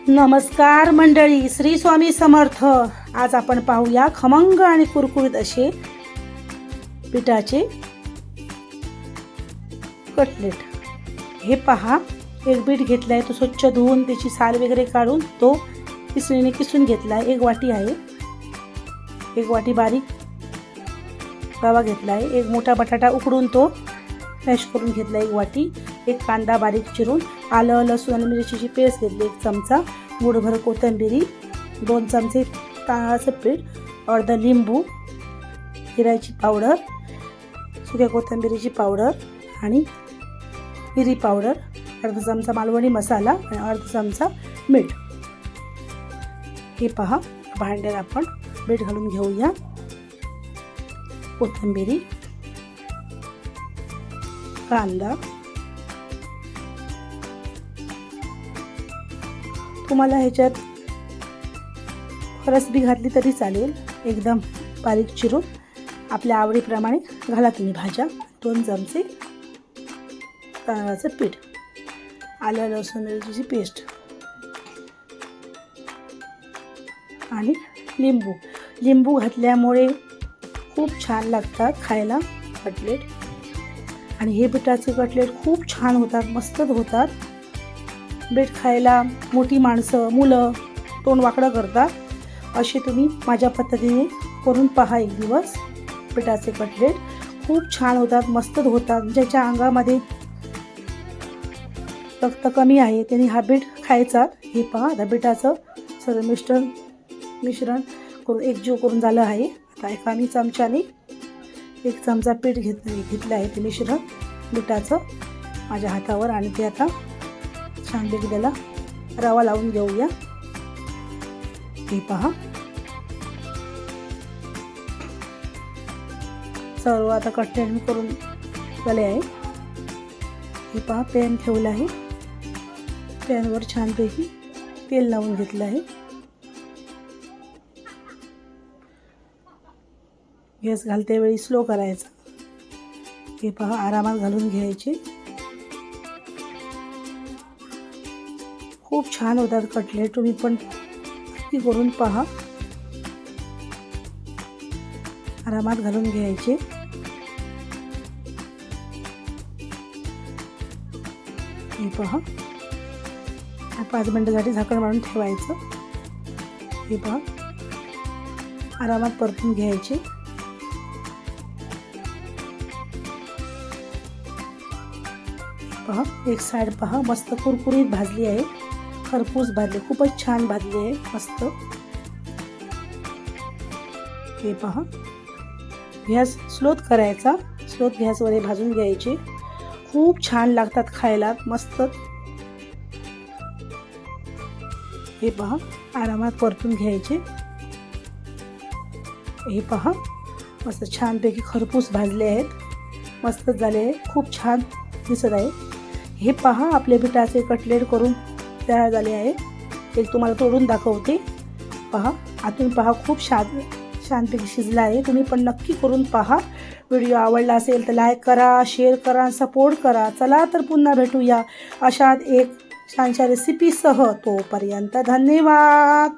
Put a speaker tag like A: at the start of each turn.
A: नमस्कार मंडळी, श्री स्वामी समर्थ। आज आपण पाहूया खमंग आणि कुरकुरीत असे पिठाचे कटलेट। हे पहा, एक बीट घेतलाय, तो स्वच्छ धुवून त्याची साल वगैरे काढून तो किसणीने किसून घेतलाय। एक वाटी आहे, एक वाटी बारीक रवा घेतलाय, एक मोठा बटाटा उकडून तो मॅश करून घेतला एक वाटी, एक कांदा बारीक चिरून, आलं लसूण आणि मिरचीची पेस्ट घेतली एक चमचा, मूठभर कोथिंबीर, 2 चमचे तांदळाचं पीठ, अर्धा लिंबू, जिऱ्याची पावडर, सुक्या कोथिंबीरीची पावडर आणि मिरी पावडर, अर्धा चमचा मालवणी मसाला आणि अर्धा चमचा मीठ। हे पहा, भांड्यात आपण मीठ घालून घेऊया, कोथिंबीर, कांदा, तुम्हाला ह्याच्यात फरसबी घातली तरी चालेल, एकदम बारीक चिरून आपल्या आवडीप्रमाणे घाला तुम्ही भाज्या। 2 चमचे तांदळाचं पीठ, आलं लसूण मिरचीची पेस्ट आणि लिंबू घातल्यामुळे खूप छान लागतात खायला कटलेट। आणि हे पिठाचे कटलेट खूप छान होतात, मस्त होतात। बीट खायला मोठी माणसं, मुलं तोंड वाकडं करतात, असे तुम्ही माझ्या पद्धतीने करून पहा एक दिवस। पिठाचे कटलेट खूप छान होतात, मस्त होतात। ज्याच्या अंगामध्ये रक्त कमी आहे त्यांनी हा बीट खायचा। हे पहा, आता बिटाचं सर्व मिश्रण करून एकजीव करून झालं आहे। आता एका मी चमच्याने 1 चमचा पीठ घेतलं आहे, ते मिश्रण बिटाचं माझ्या हातावर, आणि ते आता छानपैकी त्याला रवा लावून घेऊया। हे पहा, सर्व आता कटलेट मी करून झाले आहे। हे पहा, पॅन ठेवला आहे, पॅनवर छानपैकी तेल लावून घेतलं आहे। गॅस घालते वेळी स्लो करायचा। हे पहा, आरामात घालून घ्यायचे, खूप छान होतात कटलेट, तुम्ही पण नक्की करून पहा। आरामात घालून घ्यायचे। हे पहा, 5 मिनिटांसाठी झाकण मारून ठेवायचं। हे पहा, आरामात परतून घ्यायचे। पहा, एक साइड पहा, मस्त कुरकुरीत भाजली आहे, खरपूस भाजली, खूपच छान भाजली आहे, मस्त। हे पहा, गॅस स्लोत करायचा, स्लोत गॅसवर भाजून घ्यायचे, खूप छान लागतात खायला, मस्त। हे पहा, आरामात परतून घ्यायचे। हे पहा, मस्त छानपैकी खरपूस भाजले आहेत, मस्त झाले आहे, खूप छान दिसत आहे। हे पहा, आपले पिठाचे कटलेट करून तयार झाले आहे। एक तुम्हाला तोडून दाखवते, पहा, आतून पहा, खूप छानपैकी शिजला आहे। तुम्ही पण नक्की करून पहा। व्हिडिओ आवडला असेल तर लाईक करा, शेअर करा, सपोर्ट करा। चला तर पुन्हा भेटूया अशात एक छानशा रेसिपीसह। तोपर्यंत धन्यवाद।